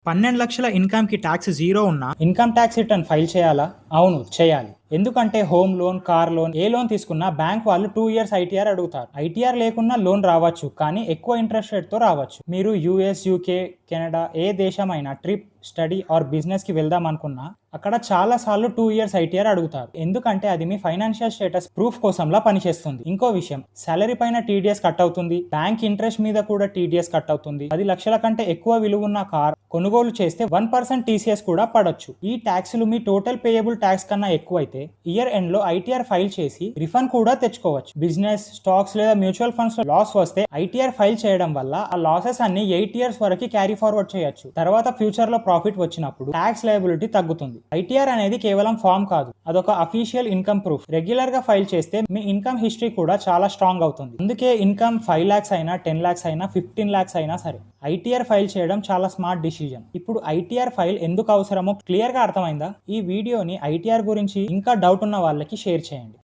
12 లక్షల ఇన్‌కమ్‌కి tax zero ఉన్నా ఇన్‌కమ్ టాక్స్ రిటర్న్ ఫైల్ చేయాలా? అవును, చేయాలి. ఎందుకంటే హోమ్ లోన్, కార్ లోన్ ఏ లోన్ తీసుకున్నా బ్యాంక్ వాళ్ళు 2 ఇయర్స్ ఐటీఆర్ అడుగుతారు. ఐటీఆర్ లేకున్నా లోన్ రావచ్చు, కానీ ఎక్కువ ఇంట్రెస్ట్ రేట్‌తో రావచ్చు. మీరు యూఎస్, యూకే, కెనడా ఏ దేశమైనా ట్రిప్, స్టడీ ఆర్ బిజినెస్‌కి వెళ్దాం అనుకున్నా అక్కడ చాలా సార్లు 2 ఇయర్స్ ఐటీఆర్ అడుగుతారు. ఎందుకంటే అది మీ ఫైనాన్షియల్ స్టేటస్ ప్రూఫ్ కోసంలా పనిచేస్తుంది. ఇంకో విషయం, సాలరీ పైన టీడీఎస్ కట్ అవుతుంది. బ్యాంక్ ఇంట్రెస్ట్ మీద కూడా టీడీఎస్ కట్ అవుతుంది. 10 లక్షల కంటే ఎక్కువ విలువ ఉన్న కార్ కొనుగోలు చేస్తే 1% టీసీఎస్ కూడా పడొచ్చు. ఈ ట్యాక్స్లు మీ టోటల్ పేయబుల్ ట్యాక్స్ కన్నా ఎక్కువైతే ఇయర్ ఎండ్ లో ఐటీఆర్ ఫైల్ చేసి రిఫండ్ కూడా తెచ్చుకోవచ్చు. బిజినెస్, స్టాక్స్ లేదా మ్యూచువల్ ఫండ్స్ లో లాస్ వస్తే ఐటీఆర్ ఫైల్ చేయడం వల్ల ఆ లాసెస్ అన్ని 8 ఇయర్స్ వరకు క్యారీ ఫార్వర్డ్ చేయొచ్చు. తర్వాత ఫ్యూచర్ లో ప్రాఫిట్ వచ్చినప్పుడు ట్యాక్స్ లయబిలిటీ తగ్గుతుంది. ఐటీఆర్ అనేది కేవలం ఫామ్ కాదు, అదొక అఫీషియల్ ఇన్కమ్ ప్రూఫ్. రెగ్యులర్ గా ఫైల్ చేస్తే మీ ఇన్కమ్ హిస్టరీ కూడా చాలా స్ట్రాంగ్ అవుతుంది. అందుకే ఇన్కమ్ 5 lakhs అయినా, 10 lakhs అయినా, 15 lakhs అయినా సరే ఐటీఆర్ ఫైల్ చేయడం చాలా స్మార్ట్ డిసిజన్. ఇప్పుడు ఐటీఆర్ ఫైల్ ఎందుకు అవసరమో క్లియర్ గా అర్థమైందా? ఈ వీడియోని ఐటీఆర్ గురించి ఇంకా డౌట్ ఉన్న వాళ్ళకి షేర్ చేయండి.